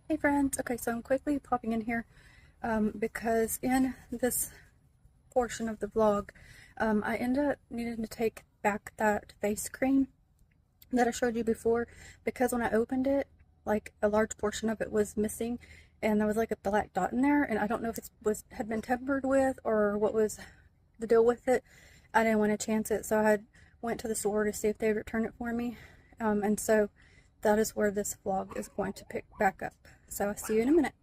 Hey friends, okay, so I'm quickly popping in here because in this portion of the vlog, I ended up needing to take back that face cream that I showed you before because when I opened it, like a large portion of it was missing and there was like a black dot in there, and I don't know if it had been tampered with or what was the deal with it. I didn't want to chance it, so I had went to the store to see if they would return it for me, and so that is where this vlog is going to pick back up. So I'll see you in a minute.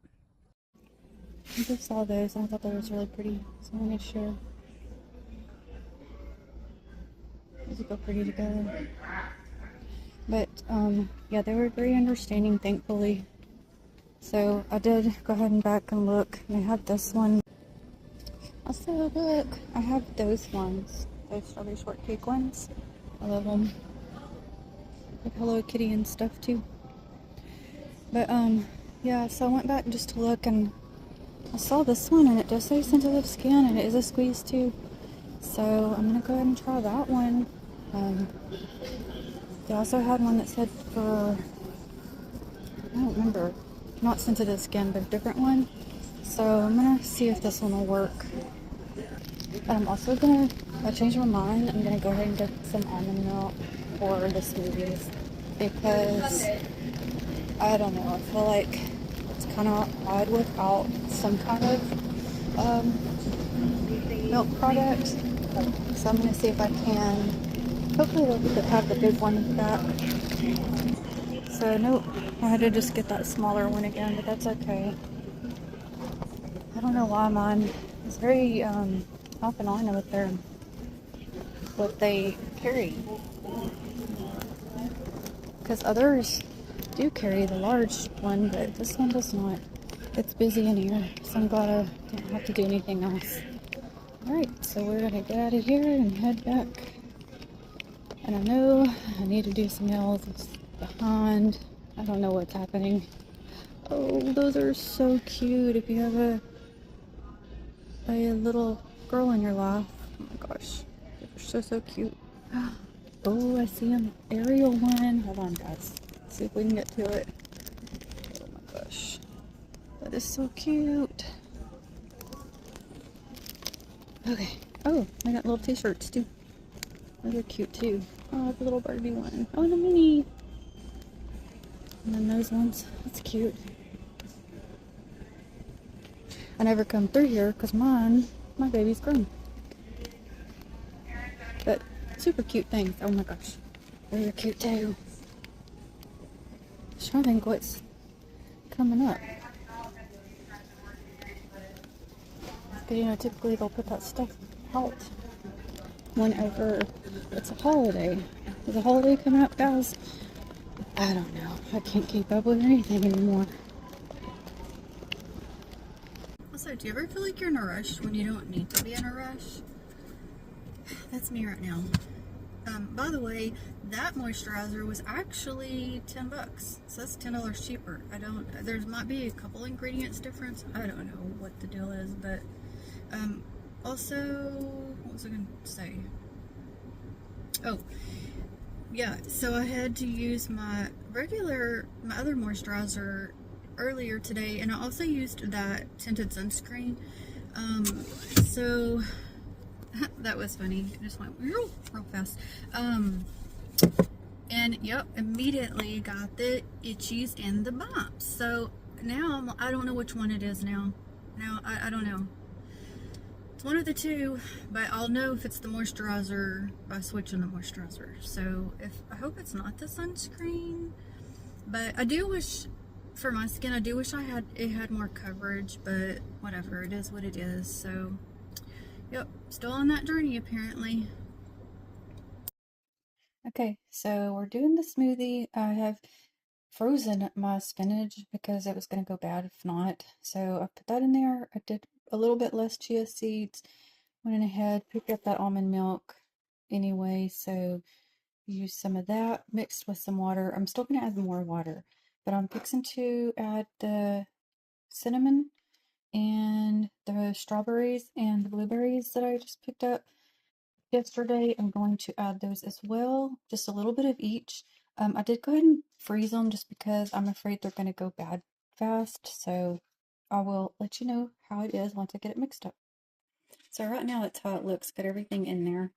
I just saw those and I thought they was really pretty, so I wanted to share. These would go pretty together. But yeah, they were very understanding, thankfully. So I did go ahead and back and look, and I have this one. Also, look, I have those ones, those strawberry shortcake ones. I love them. Like Hello Kitty and stuff too. But yeah, so I went back just to look, and I saw this one, and it does say sensitive skin, and it is a squeeze too. So I'm gonna go ahead and try that one. They also had one that said for, I don't remember, not sensitive skin, but a different one. So I'm gonna see if this one will work. And I'm also gonna, I changed my mind. I'm gonna go ahead and get some almond milk for the smoothies because I don't know. I feel like it's kind of odd without some kind of milk product. So I'm gonna see if I can. Hopefully they'll have the big one back. So nope, I had to just get that smaller one again, but that's okay. I don't know why mine is very off and on with their what they carry, because others do carry the large one, but this one does not. It's busy in here, so I'm glad I didn't have to do anything else. Alright, so we're gonna get out of here and head back. And I know I need to do some nails. It's behind. I don't know what's happening. Oh, those are so cute. If you have a little girl in your life. Oh my gosh. They're so cute. Oh, I see an aerial one. Hold on, guys. Let's see if we can get to it. Oh my gosh. That is so cute. Okay. Oh, I got little t-shirts too. Those are cute too. Oh, the little Barbie one. Oh, the mini. And then those ones. That's cute. I never come through here because my baby's grown. But super cute things. Oh my gosh. They're cute too. Just trying to think what's coming up. Because, you know, typically they'll put that stuff out whenever it's a holiday. Is a holiday coming up, guys? I don't know. I can't keep up with anything anymore. Also, do you ever feel like you're in a rush when you don't need to be in a rush? That's me right now. By the way, that moisturizer was actually 10 bucks. So that's $10 cheaper. There might be a couple ingredients difference. I don't know what the deal is, but, also, what was I going to say? Oh, yeah, so I had to use my other moisturizer earlier today, and I also used that tinted sunscreen. So that was funny. It just went real fast. And yep, immediately got the itchies and the bumps. So now I don't know which one it is now. Now I don't know. It's one of the two, but I'll know if it's the moisturizer by switching the moisturizer. So I hope it's not the sunscreen, but I do wish for my skin, I do wish it had more coverage, but whatever, it is what it is. So yep, still on that journey apparently. Okay, so we're doing the smoothie. I have frozen my spinach because it was going to go bad if not. So I put that in there. I did a little bit less chia seeds. Went ahead, picked up that almond milk anyway. So use some of that mixed with some water. I'm still going to add more water, but I'm fixing to add the cinnamon and the strawberries and the blueberries that I just picked up yesterday. I'm going to add those as well, just a little bit of each. I did go ahead and freeze them just because I'm afraid they're going to go bad fast, so I will let you know how it is once I get it mixed up. So right now it's how it looks. Got everything in there.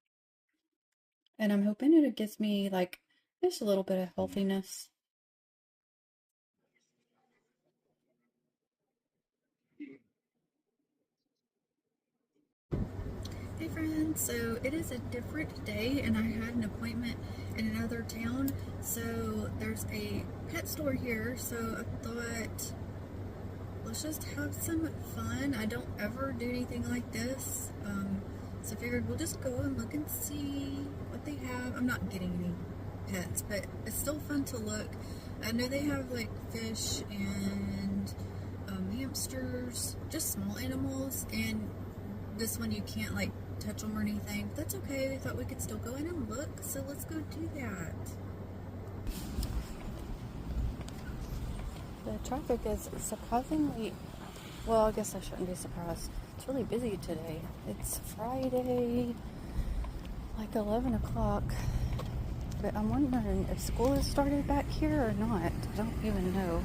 And I'm hoping it gives me like just a little bit of healthiness. Hey friends, so it is a different day and I had an appointment in another town. So there's a pet store here, so I thought let's just have some fun. I don't ever do anything like this. So I figured we'll just go and look and see what they have. I'm not getting any pets, but it's still fun to look. I know they have like fish and hamsters, just small animals, and this one you can't like touch them or anything. But that's okay. I thought we could still go in and look, so let's go do that. The traffic is surprisingly, well, I guess I shouldn't be surprised. It's really busy today. It's Friday, like 11 o'clock. But I'm wondering if school has started back here or not. I don't even know.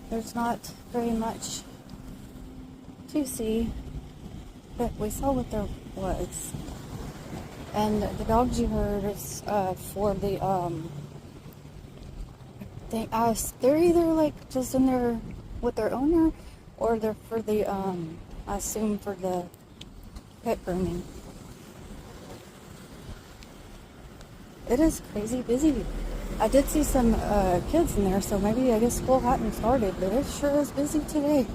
There's not very much to see, but we saw what there was. And the dogs you heard is for the they're either like just in there with their owner, or they're for the I assume for the pet grooming. It is crazy busy. I did see some kids in there, so maybe I guess school hadn't started, but it sure is busy today.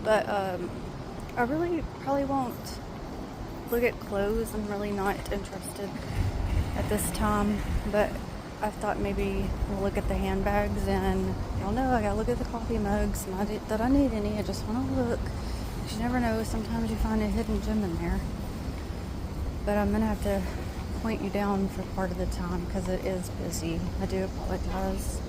But I really probably won't look at clothes. I'm really not interested at this time, but I thought maybe we'll look at the handbags, and y'all know I gotta look at the coffee mugs. Not that I need any, I just want to look. You never know, sometimes you find a hidden gem in there. But I'm gonna have to point you down for part of the time because it is busy. I do apologize.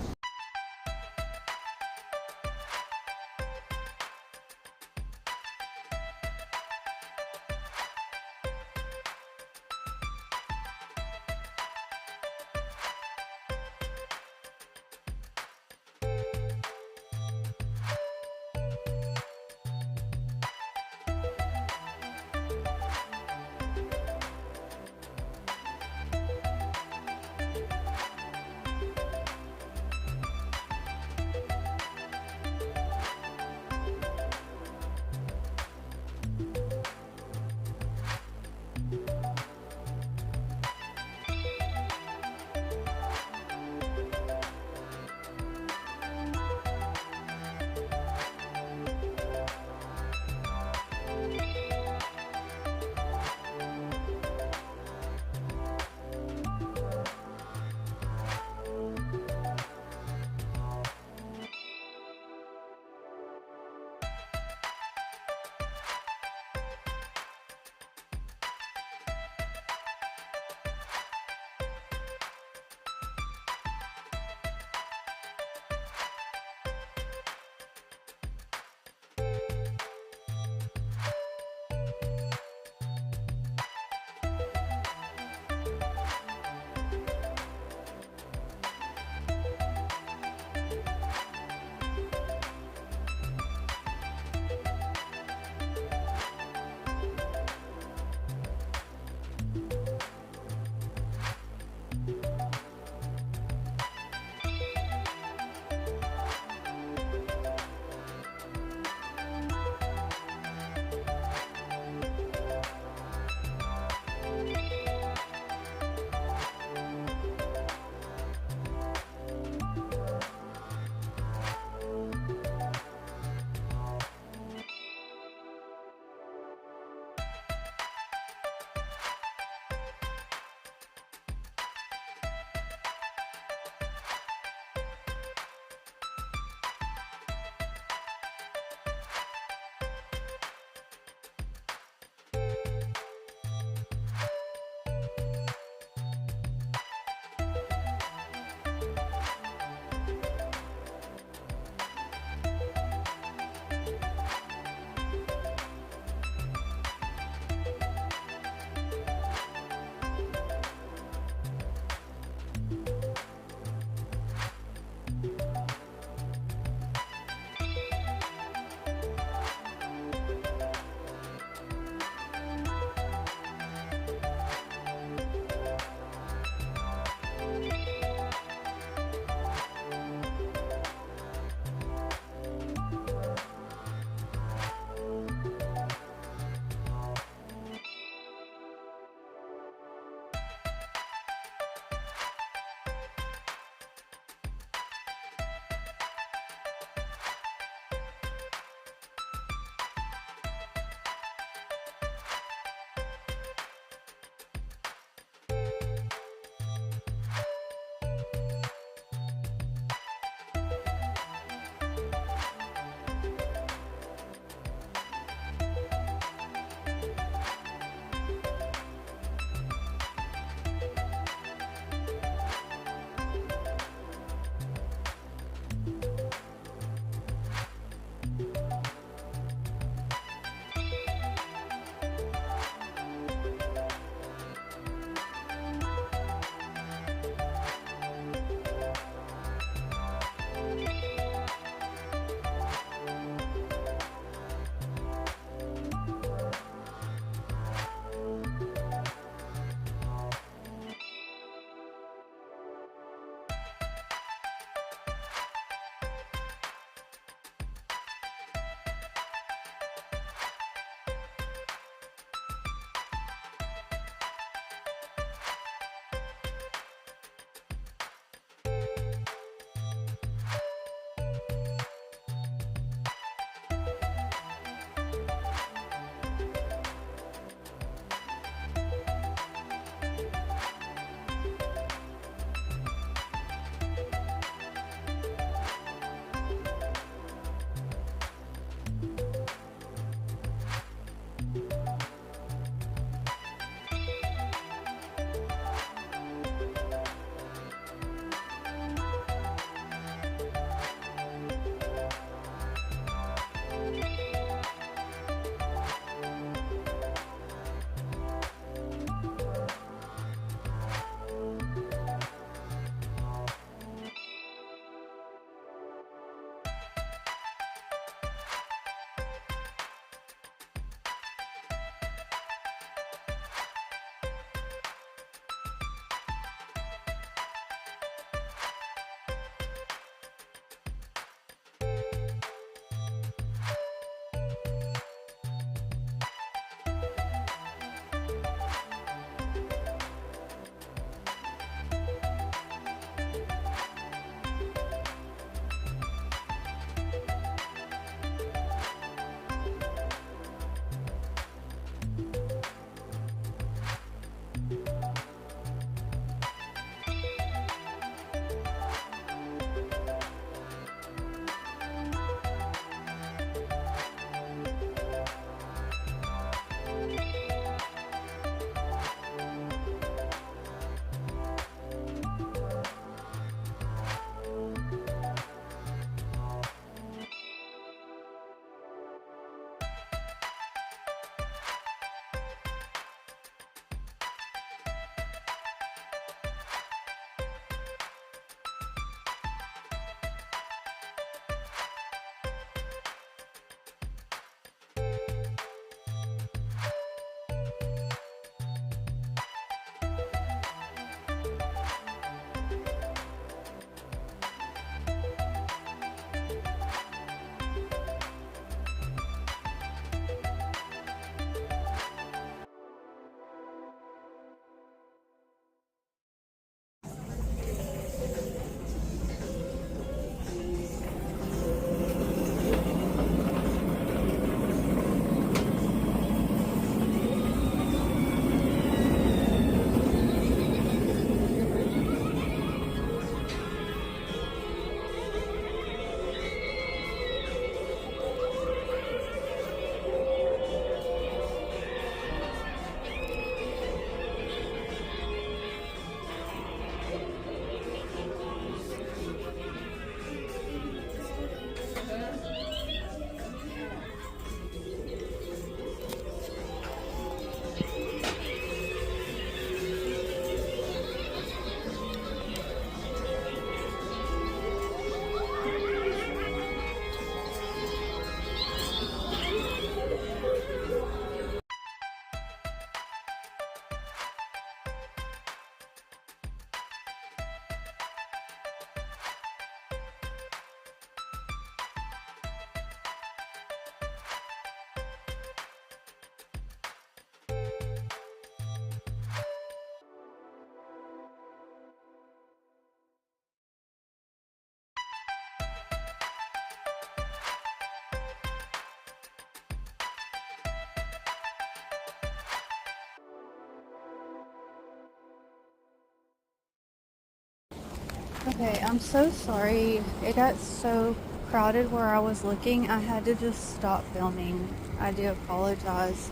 Okay, I'm so sorry. It got so crowded where I was looking. I had to just stop filming. I do apologize.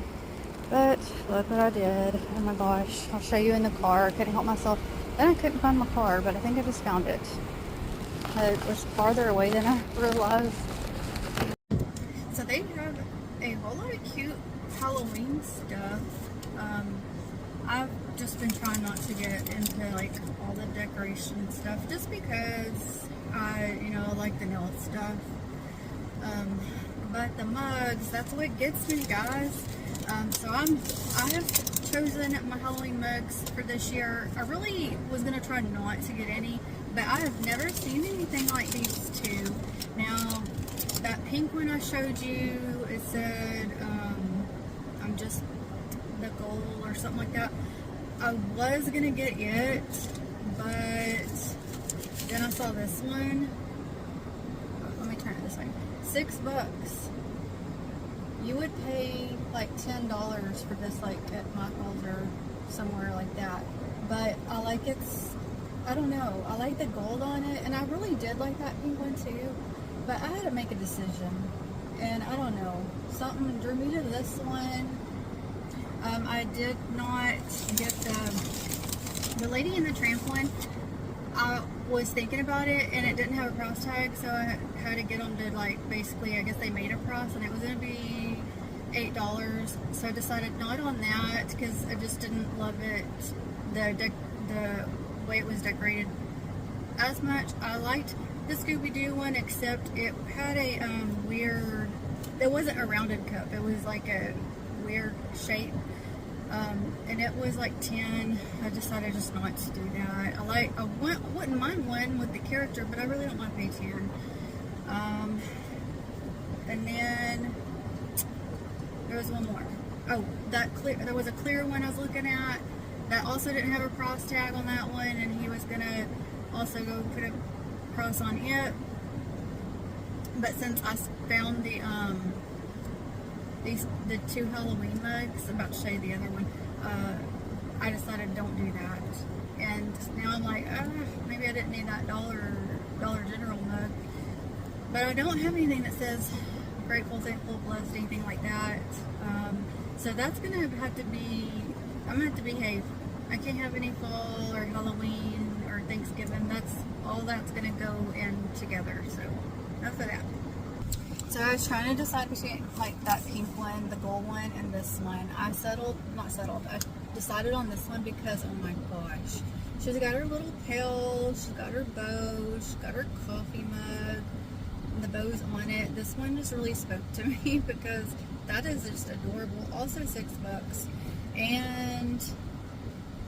But look what I did. Oh my gosh. I'll show you in the car. I couldn't help myself. Then I couldn't find my car, but I think I just found it. It was farther away than I realized. So they have a whole lot of cute Halloween stuff. I've just been trying not to get into like all the decoration stuff just because I, like the nail stuff. But the mugs, that's what gets me, guys. So I have chosen my Halloween mugs for this year. I really was gonna try not to get any, but I have never seen anything like these two. Now, that pink one I showed you, it said, I'm just the goal or something like that. I was gonna get it, but then I saw this one. Let me turn it this way. $6. You would pay like $10 for this, like at Michael's or somewhere like that. But I like I don't know, I like the gold on it, and I really did like that pink one too. But I had to make a decision, and I don't know, something drew me to this one. I did not get the Lady in the Tramp one. I was thinking about it, and it didn't have a price tag, so I had to get them to, like, basically, I guess they made a price, and it was going to be $8. So I decided not on that because I just didn't love it, the way it was decorated as much. I liked the Scooby-Doo one, except it had a weird, it wasn't a rounded cup, it was like a weird shape, and it was like 10. I decided just not to do that. I wouldn't mind one with the character, but I really don't want to pay 10. And then there was one more. Oh, there was a clear one I was looking at that also didn't have a price tag on that one, and he was gonna also go put a price on it. But since I found the two Halloween mugs, I'm about to show you the other one, I decided don't do that. And now I'm like, maybe I didn't need that Dollar General mug. But I don't have anything that says grateful, thankful, blessed, anything like that. So that's gonna have to be, I'm gonna have to behave. I can't have any fall or Halloween or Thanksgiving. That's gonna go in together. So enough of that. So I was trying to decide between like that pink one, the gold one, and this one. I decided on this one because, oh my gosh, she's got her little pail, she's got her bow, she's got her coffee mug, and the bow's on it. This one just really spoke to me because that is just adorable. Also $6, and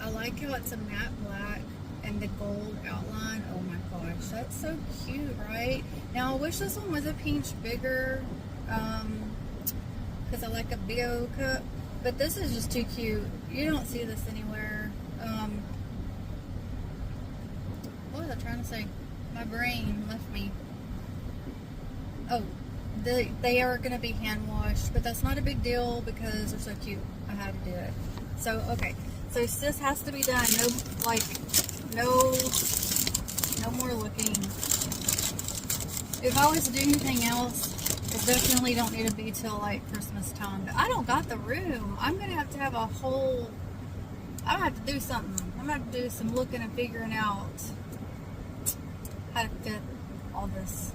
I like how it's a matte black and the gold outline. Oh my gosh, that's so cute, right? Now I wish this one was a pinch bigger, because I like a big old cup, but this is just too cute. You don't see this anywhere. What was I trying to say? My brain left me. Oh, they are going to be hand washed, but that's not a big deal because they're so cute. I had to do it. So, okay. So this has to be done. No more looking. If I was to do anything else, it definitely don't need to be till like Christmas time. But I don't got the room. I'm going to have a whole, I'm going to have to do something. I'm going to have to do some looking and figuring out how to fit all these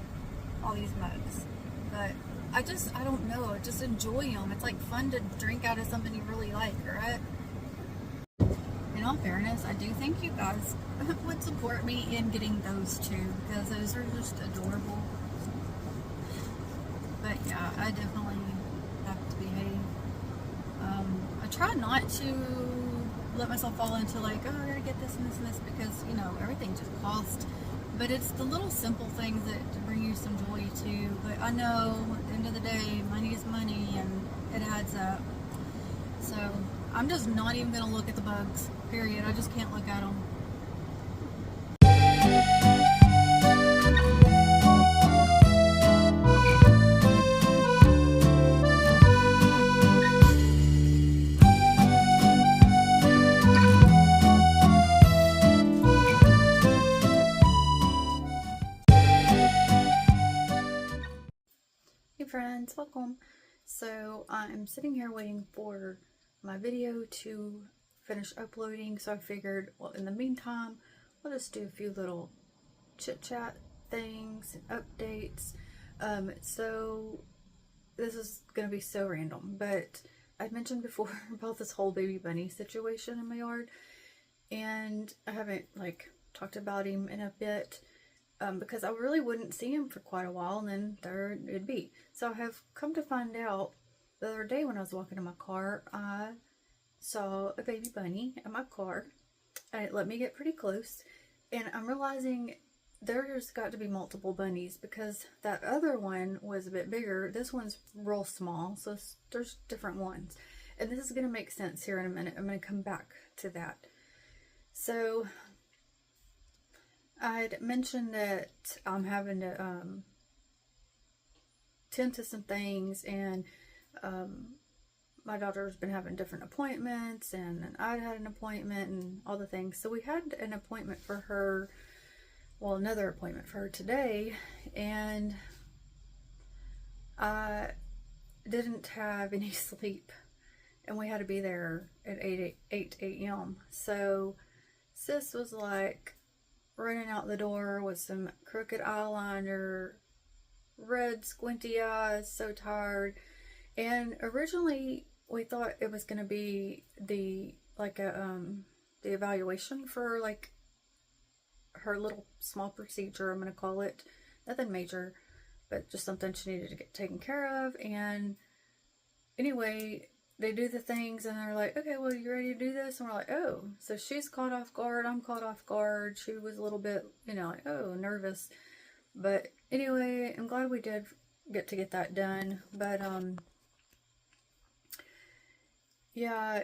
mugs. But I don't know. I just enjoy them. It's like fun to drink out of something you really like, right? In all fairness, I do think you guys would support me in getting those two because those are just adorable. But yeah, I definitely have to behave. I try not to let myself fall into like, oh, I gotta get this and this and this because, everything just costs. But it's the little simple things that bring you some joy too. But I know at the end of the day, money is money and it adds up. So I'm just not even going to look at the bugs, period. I just can't look at them. friends, welcome. So I'm sitting here waiting for my video to finish uploading, so I figured, well, in the meantime I'll just do a few little chit chat things and updates. So this is gonna be so random, but I mentioned before about this whole baby bunny situation in my yard, and I haven't like talked about him in a bit. Because I really wouldn't see him for quite a while, and then there it'd be. So I have come to find out the other day when I was walking in my car, I saw a baby bunny in my car, and it let me get pretty close, and I'm realizing there's got to be multiple bunnies because that other one was a bit bigger. This one's real small, so there's different ones. And this is going to make sense here in a minute. I'm going to come back to that. So I'd mentioned that I'm having to tend to some things, and my daughter's been having different appointments, and then I'd had an appointment and all the things. So we had an appointment for her, well, another appointment for her today, and I didn't have any sleep, and we had to be there at 8 a.m. So sis was like running out the door with some crooked eyeliner, red squinty eyes, so tired. And originally we thought it was going to be the evaluation for like her little small procedure, I'm going to call it. Nothing major, but just something she needed to get taken care of. And anyway, they do the things and they're like, okay, well, you ready to do this? And we're like, oh. So she's caught off guard, I'm caught off guard. She was a little bit, like, oh, nervous. But anyway, I'm glad we did get that done. But yeah,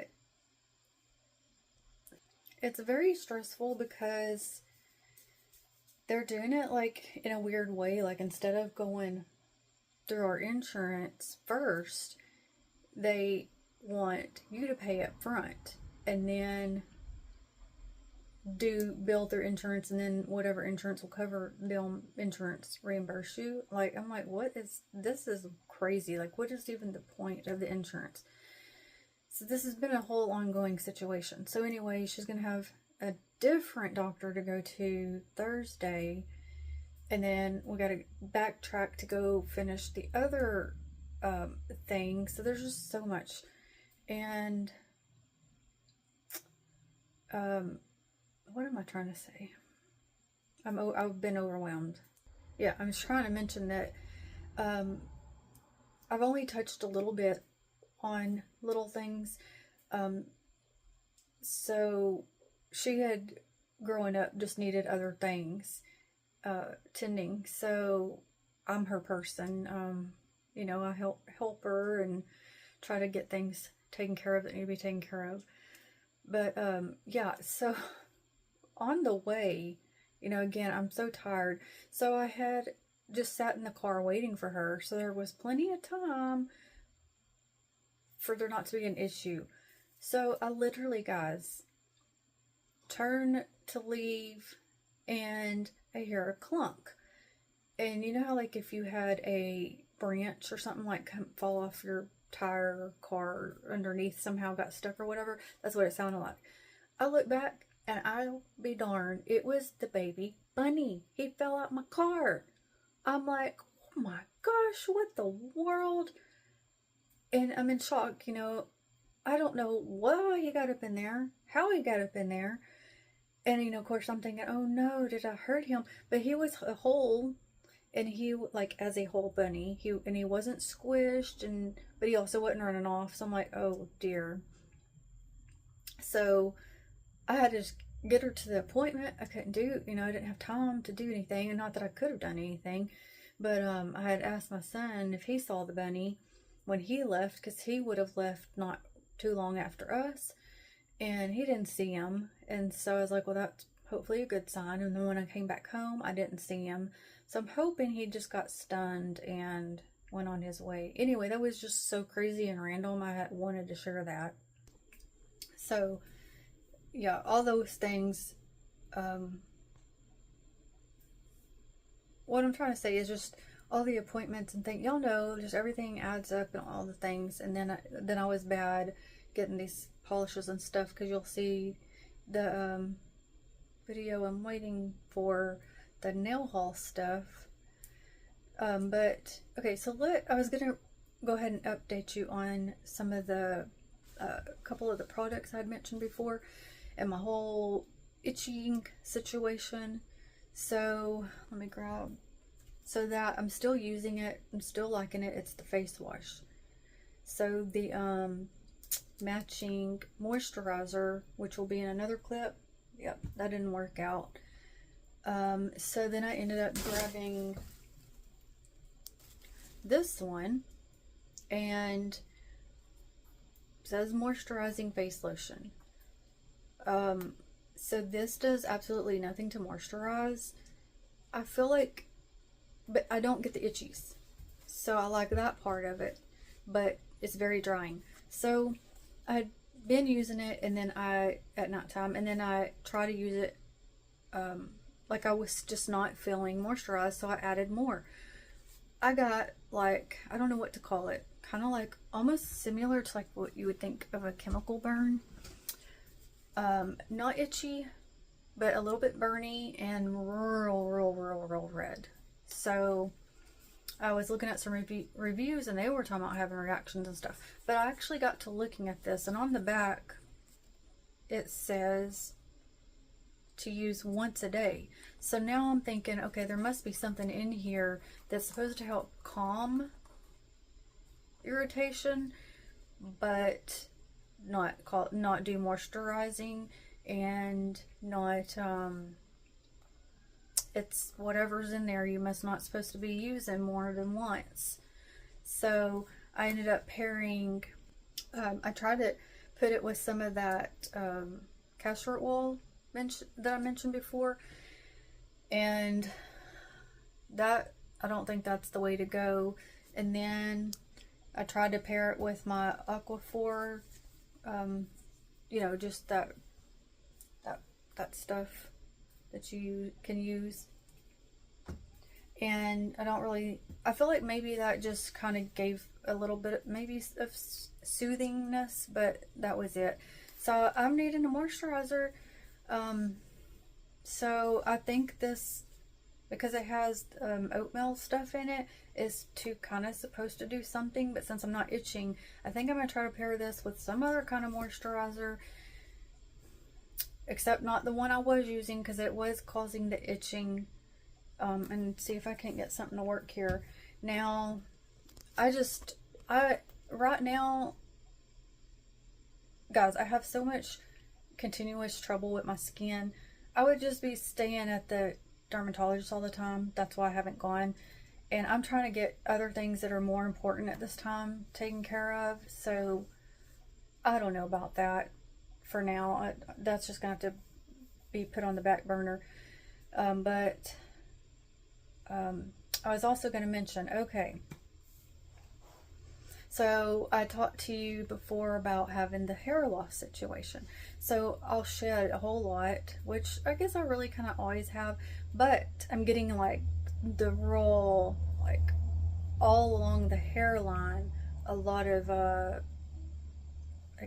it's very stressful because they're doing it like in a weird way. Like instead of going through our insurance first, they want you to pay up front and then build their insurance, and then whatever insurance will cover them, insurance reimburse you. Like, I'm like, this is crazy. Like, what is even the point of the insurance? So this has been a whole ongoing situation. So anyway, she's gonna have a different doctor to go to Thursday, and then we gotta backtrack to go finish the other thing. So there's just so much. And what am I trying to say? I've been overwhelmed. Yeah, I'm just trying to mention that I've only touched a little bit on little things. So she had, growing up, just needed other things tending. So I'm her person. I help her and try to get things taken care of that need to be taken care of. But yeah, so on the way, again, I'm so tired. So I had just sat in the car waiting for her. So there was plenty of time for there not to be an issue. So I literally, guys, turn to leave and I hear a clunk. And you know how like if you had a branch or something like fall off your tire or car underneath somehow got stuck or whatever, that's what it sounded like. I look back and I'll be darned, it was the baby bunny. He fell out my car. I'm like, oh my gosh, what the world? And I'm in shock. I don't know why he got up in there, how he got up in there. And of course I'm thinking, oh no, did I hurt him? But he was a whole, and he, like, as a whole bunny, he wasn't squished, but he also wasn't running off. So I'm like, oh dear. So I had to just get her to the appointment. I couldn't do, I didn't have time to do anything. And not that I could have done anything, but I had asked my son if he saw the bunny when he left, because he would have left not too long after us, and he didn't see him. And so I was like, well, that's hopefully a good sign. And then when I came back home, I didn't see him. So I'm hoping he just got stunned and went on his way. Anyway, that was just so crazy and random. I wanted to share that. So yeah, all those things. What I'm trying to say is just all the appointments and things. Y'all know, just everything adds up and all the things. And then I was bad getting these polishes and stuff, because you'll see the video I'm waiting for the nail haul stuff. But okay, so I was gonna go ahead and update you on some of the couple of the products I'd mentioned before and my whole itching situation. So let me grab, so that I'm still using it, I'm still liking it. It's the face wash. So the matching moisturizer, which will be in another clip. Yep, that didn't work out. So then I ended up grabbing this one, and it says moisturizing face lotion. So this does absolutely nothing to moisturize. I feel like, but I don't get the itchies, so I like that part of it, but it's very drying. So I'd been using it, and then at nighttime, and then I try to use it like I was just not feeling moisturized, so I added more. I got, like, I don't know what to call it, kind of like almost similar to like what you would think of a chemical burn. Not itchy, but a little bit burny and real red. So I was looking at some reviews, and they were talking about having reactions and stuff. But I actually got to looking at this, and on the back it says to use once a day. So now I'm thinking, okay, there must be something in here that's supposed to help calm irritation, but not do moisturizing, and not it's whatever's in there you must not supposed to be using more than once. So I ended up pairing, I tried to put it with some of that castor oil that I mentioned before, and that, I don't think that's the way to go. And then I tried to pair it with my Aquaphor, you know, just that stuff that you can use. And I feel like maybe that just kind of gave a little bit maybe of soothingness, but that was it. So I'm needing a moisturizer. So I think this, because it has oatmeal stuff in it, is kind of supposed to do something. But since I'm not itching, I think I'm going to try to pair this with some other kind of moisturizer, except not the one I was using, because it was causing the itching. And see if I can't get something to work here. Now, right now, guys, I have so much continuous trouble with my skin. I would just be staying at the dermatologist all the time. That's why I haven't gone. And I'm trying to get other things that are more important at this time taken care of. So I don't know about that for now. That's just going to have to be put on the back burner. I was also going to mention, okay, so I talked to you before about having the hair loss situation. So I'll shed a whole lot, which I guess I really kind of always have, but I'm getting like the raw, like all along the hairline, a lot of, I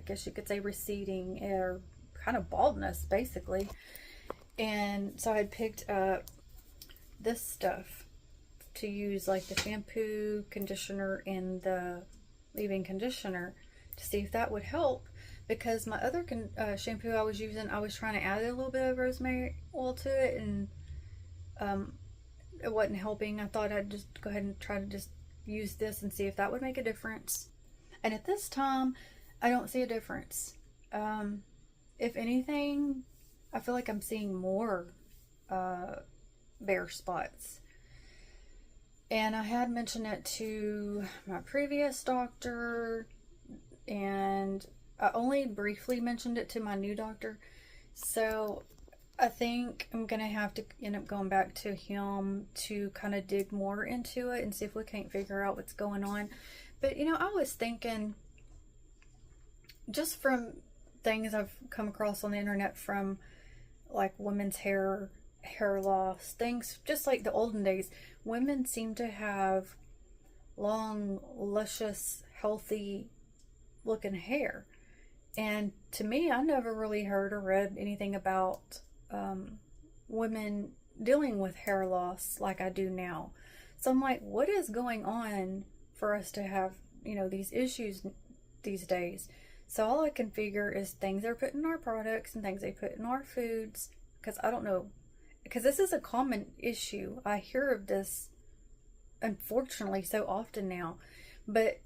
guess you could say receding or kind of baldness basically. And so I had picked up this stuff to use, like the shampoo, conditioner, and the leave-in conditioner, to see if that would help, because my other shampoo I was using, I was trying to add a little bit of rosemary oil to it, and it wasn't helping. I thought I'd just go ahead and try to just use this and see if that would make a difference. And at this time, I don't see a difference. If anything, I feel like I'm seeing more bare spots. And I had mentioned it to my previous doctor, and I only briefly mentioned it to my new doctor. So I think I'm gonna have to end up going back to him to kind of dig more into it and see if we can't figure out what's going on. But you know, I was thinking, just from things I've come across on the internet from like women's hair hair loss, things just like the olden days. Women seem to have long, luscious, healthy looking hair. And to me, I never really heard or read anything about women dealing with hair loss like I do now. So I'm like, what is going on for us to have, these issues these days? So all I can figure is things they're putting in our products and things they put in our foods. Because I don't know, because this is a common issue. I hear of this, unfortunately, so often now. But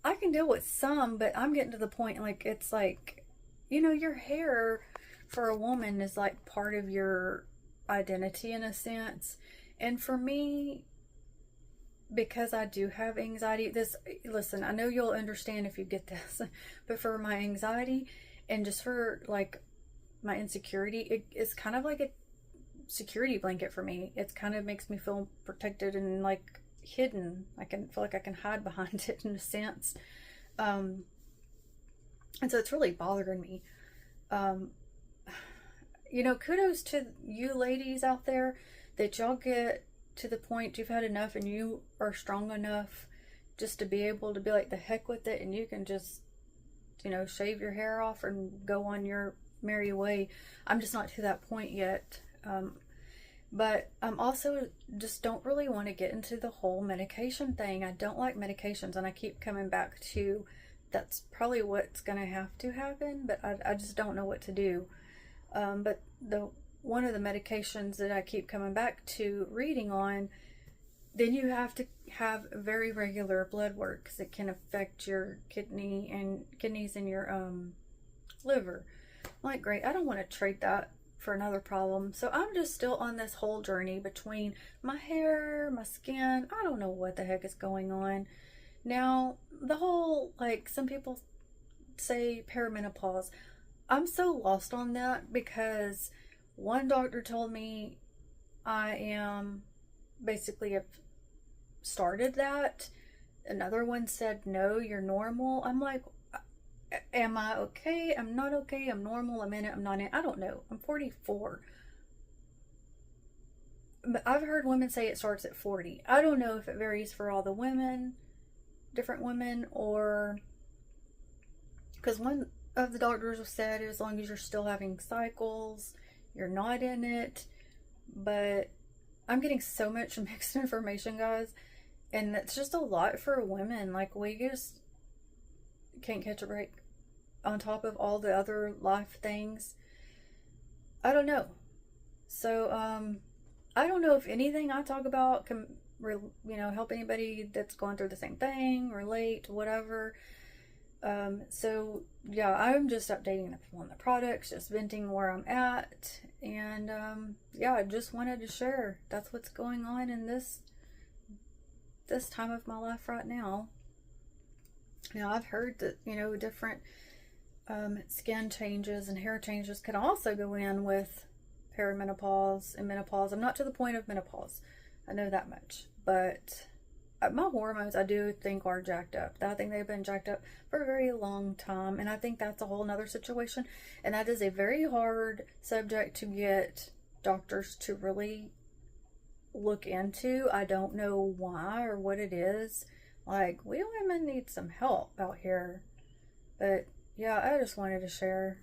I can deal with some, but I'm getting to the point, like, it's like, your hair for a woman is like part of your identity in a sense. And for me, because I do have anxiety, listen, I know you'll understand if you get this, but for my anxiety and just for like my insecurity, it's kind of like a security blanket for me. It kind of makes me feel protected and like hidden. I can feel like I can hide behind it in a sense. And so it's really bothering me. Kudos to you ladies out there that y'all get to the point you've had enough and you are strong enough just to be able to be like, the heck with it, and you can just, shave your hair off and go on your merry way. I'm just not to that point yet. But I'm also just don't really want to get into the whole medication thing. I don't like medications, and I keep coming back to that's probably what's going to have to happen, but I just don't know what to do. But one of the medications that I keep coming back to reading on, then you have to have very regular blood work because it can affect your kidneys and your liver. I'm like, great, I don't want to trade that for another problem. So I'm just still on this whole journey between my hair, my skin. I don't know what the heck is going on. Now, the whole, like, some people say perimenopause. I'm so lost on that because one doctor told me I am basically have started that. Another one said, no, you're normal. I'm like, am I okay? I'm not okay. I'm normal. I'm in it. I'm not in it. I don't know. I'm 44. But I've heard women say it starts at 40. I don't know if it varies for all the women, different women, or because one of the doctors said as long as you're still having cycles, you're not in it. But I'm getting so much mixed information, guys, and it's just a lot for women. Like, we just can't catch a break on top of all the other life things. I don't know. So I don't know if anything I talk about can help anybody that's going through the same thing, relate, whatever. So yeah, I'm just updating on the products, just venting where I'm at, and yeah, I just wanted to share that's what's going on in this time of my life right now. Now, I've heard that different skin changes and hair changes can also go in with perimenopause and menopause. I'm not to the point of menopause, I know that much, but my hormones, I do think, are jacked up. I think they've been jacked up for a very long time, and I think that's a whole nother situation, and that is a very hard subject to get doctors to really look into. I don't know why or what it is. Like, we women need some help out here. But yeah, I just wanted to share